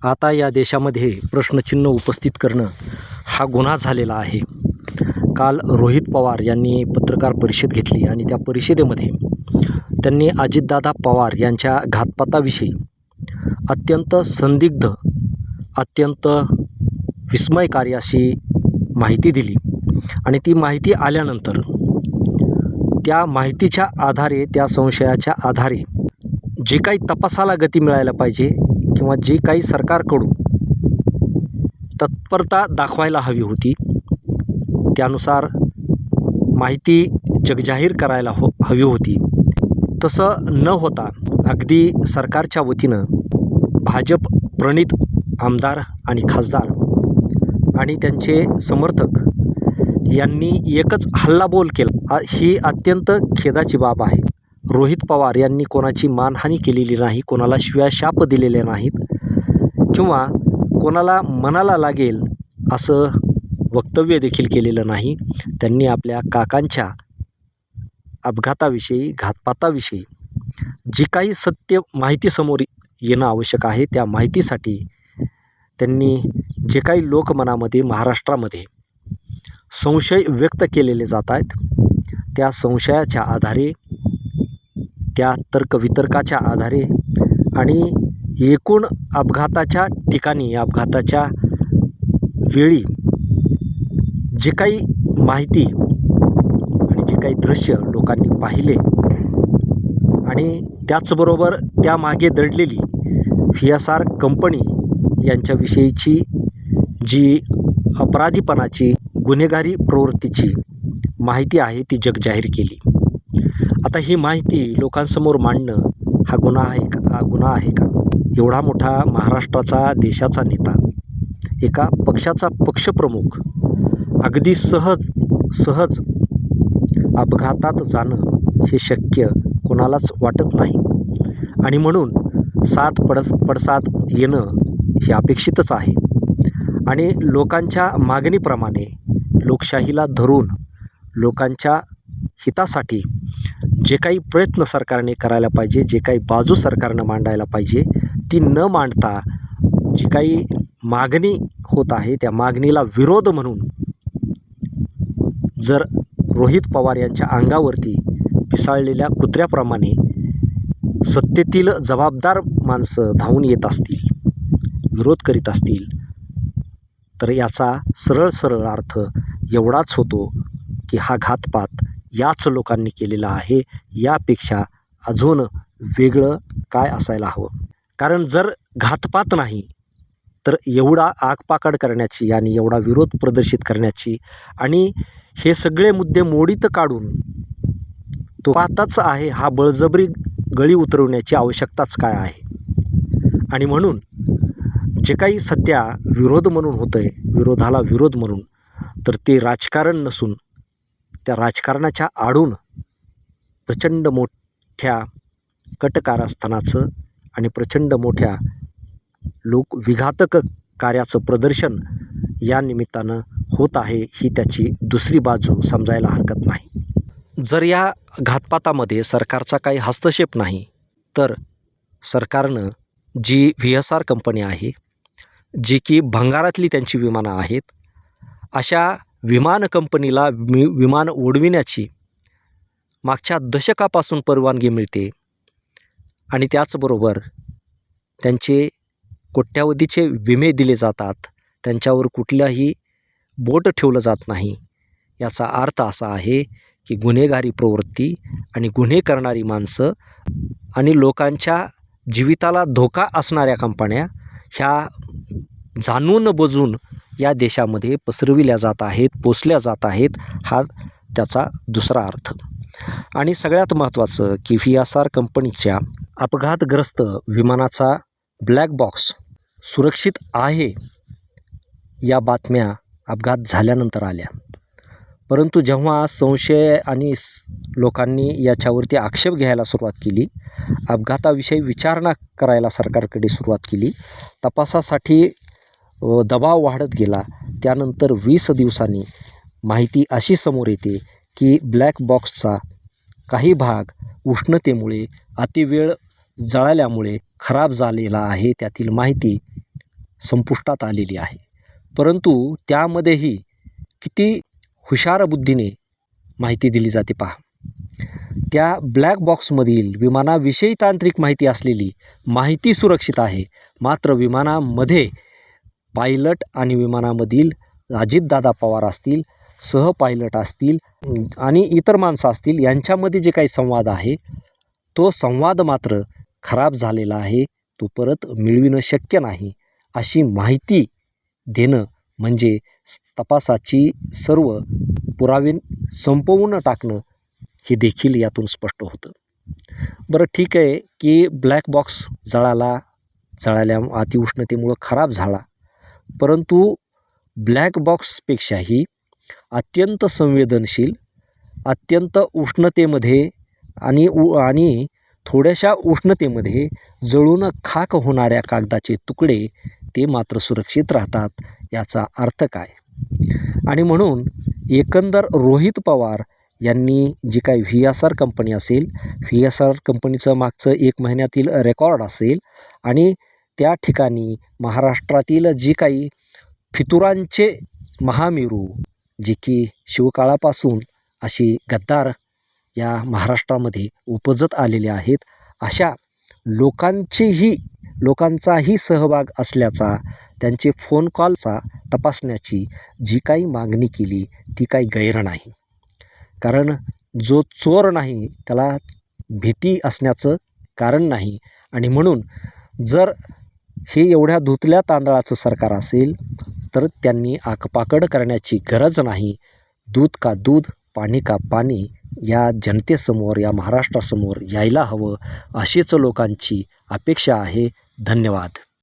आता या देशामध्ये प्रश्नचिन्ह उपस्थित करणं हा गुन्हा झालेला आहे. काल रोहित पवार यांनी पत्रकार परिषद घेतली आणि त्या परिषदेमध्ये त्यांनी अजितदादा पवार यांच्या घातपाताविषयी अत्यंत संदिग्ध, अत्यंत विस्मयकारी अशी माहिती दिली आणि ती माहिती आल्यानंतर त्या माहितीच्या आधारे, त्या संशयाच्या आधारे जे काही तपासाला गती मिळायला पाहिजे किंवा जे काही सरकारकडून तत्परता दाखवायला हवी होती, त्यानुसार माहिती जगजाहीर करायला हवी होती, तसं न होता अगदी सरकारच्या वतीनं भाजप प्रणित आमदार आणि खासदार आणि त्यांचे समर्थक यांनी एकच हल्लाबोल केला. ही अत्यंत खेदाची बाब आहे. रोहित पवार यांनी कोणाची मानहानी केलेली नाही, कोणाला शिव्याशाप दिलेले नाहीत किंवा कोणाला मनाला लागेल असं वक्तव्य देखील केलेलं नाही. त्यांनी आपल्या काकांच्या अपघाताविषयी, घातपाताविषयी जी काही सत्य माहिती समोर येणं आवश्यक आहे, त्या माहितीसाठी त्यांनी जे काही लोकमनामध्ये, महाराष्ट्रामध्ये संशय व्यक्त केलेले जात आहेत, त्या संशयाच्या आधारे, त्या तर्कवितर्काच्या आधारे आणि एकूण अपघाताच्या ठिकाणी, अपघाताच्या वेळी जे काही माहिती आणि जे काही दृश्य लोकांनी पाहिले आणि त्याचबरोबर त्यामागे दडलेली VSR कंपनी यांच्याविषयीची जी अपराधीपणाची, गुन्हेगारी प्रवृत्तीची माहिती आहे ती जगजाहीर केली. आता ही माहिती लोकांसमोर मांडणं हा गुन्हा आहे का? हा गुन्हा आहे का? एवढा मोठा महाराष्ट्राचा, देशाचा नेता, एका पक्षाचा पक्षप्रमुख अगदी सहज अपघातात जाणं हे शक्य कोणालाच वाटत नाही आणि म्हणून पडसाद येणं हे अपेक्षितच आहे. आणि लोकांच्या मागणीप्रमाणे, लोकशाहीला धरून, लोकांच्या हितासाठी जे काही प्रयत्न सरकारने करायला पाहिजे, जे काही बाजू सरकारनं मांडायला पाहिजे, ती न मांडता जी काही मागणी होत आहे त्या मागणीला विरोध म्हणून जर रोहित पवार यांच्या अंगावरती पिसाळलेल्या कुत्र्याप्रमाणे सत्तेतील जबाबदार माणसं धावून येत असतील, विरोध करीत असतील, तर याचा सरळ अर्थ एवढाच होतो की हा घातपात याच लोकांनी केलेला आहे. यापेक्षा अजून वेगळं काय असायला हवं? कारण जर घातपात नाही तर एवढा आगपाखड करण्याची आणि एवढा विरोध प्रदर्शित करण्याची आणि हे सगळे मुद्दे मोडीत काढून तो पाताच आहे हा बळजबरी गळी उतरवण्याची आवश्यकताच काय आहे? आणि म्हणून जे काही सध्या विरोध म्हणून होतं आहे, विरोधाला विरोध म्हणून, तर ते राजकारण नसून त्या राजकारणाच्या आडून प्रचंड मोठ्या कटकारस्थानाचं आणि प्रचंड मोठ्या लोकविघातक कार्याचं प्रदर्शन या निमित्तानं होत आहे. ही त्याची दुसरी बाजू समजायला हरकत नाही. जर या घातपातामध्ये सरकारचा काही हस्तक्षेप नाही तर सरकारनं जी VSR कंपनी आहे, जी की भंगारातली त्यांची विमानं आहेत, अशा विमान कंपनीला विमान उडविण्याची मागच्या दशकापासून परवानगी मिळते आणि त्याचबरोबर त्यांचे कोट्यावधीचे विमे दिले जातात, त्यांच्यावर कुठल्याही बोट ठेवलं जात नाही. याचा अर्थ असा आहे की गुन्हेगारी प्रवृत्ती आणि गुन्हे करणारी माणसं आणि लोकांच्या जीविताला धोका असणाऱ्या कंपन्या ह्या जाणून बुजून या देशामध्ये पसरविल्या जात आहेत, पोसल्या जात आहेत. हा त्याचा दुसरा अर्थ. आणि सगळ्यात महत्त्वाचं की VSR कंपनीच्या अपघातग्रस्त विमानाचा ब्लॅक बॉक्स सुरक्षित आहे या बातम्या अपघात झाल्यानंतर आल्या, परंतु जेव्हा संशय आणि लोकांनी याच्यावरती आक्षेप घ्यायला सुरुवात केली, अपघाताविषयी विचारणा करायला सरकारकडे सुरुवात केली, तपासासाठी दबाव वाढत गेला, त्यानंतर 20 दिवसांनी माहिती अशी समोर येते की ब्लॅक बॉक्सचा काही भाग उष्णतेमुळे, अतिवेळ जळाल्यामुळे खराब झालेला आहे. त्यातील माहिती संपुष्टात आलेली आहे. परंतु त्यामध्येही किती हुशार बुद्धीने माहिती दिली जाते पहा. त्या ब्लॅक बॉक्समधील विमानाविषयी तांत्रिक माहिती असलेली माहिती सुरक्षित आहे, मात्र विमानामध्ये पायलट आणि विमानामधील अजितदादा पवार असतील, सहपायलट असतील आणि इतर माणसं असतील यांच्यामध्ये जे काही संवाद आहे तो संवाद मात्र खराब झालेला आहे, तो परत मिळविणं शक्य नाही. अशी माहिती देणं म्हणजे तपासाची सर्व पुरावे संपवून टाकणं हे देखील यातून स्पष्ट होतं. बरं ठीक आहे की ब्लॅक बॉक्स जळाल्या अतिउष्णतेमुळं खराब झाला, परंतु ब्लॅक बॉक्सपेक्षाही अत्यंत संवेदनशील, अत्यंत उष्णतेमध्ये आणि थोड्याशा उष्णतेमध्ये जळून खाक होणाऱ्या कागदाचे तुकडे ते मात्र सुरक्षित राहतात. याचा अर्थ काय? आणि म्हणून एकंदर रोहित पवार यांनी जी काही VSR कंपनी असेल, VSR कंपनीचं मागचं 1 महिन्यातील रेकॉर्ड असेल आणि त्या ठिकाणी महाराष्ट्रातील जी काही फितुरांचे महामेरू जे की शिवकाळापासून अशी गद्दार या महाराष्ट्रामध्ये उपजत आलेले आहेत, अशा लोकांचाही सहभाग असल्याचा, त्यांचे फोन कॉलचा तपासण्याची जी काही मागणी केली ती काही गैर नाही. कारण जो चोर नाही त्याला भीती असण्याचं कारण नाही. आणि म्हणून जर हे एवढ्या धुतल्या तांदळाचं सरकार असेल तर त्यांनी आकपाकड करण्याची गरज नाही. दूध का दूध, पाणी का पाणी या जनतेसमोर, या महाराष्ट्रासमोर यायला हवं, अशीच लोकांची अपेक्षा आहे. धन्यवाद.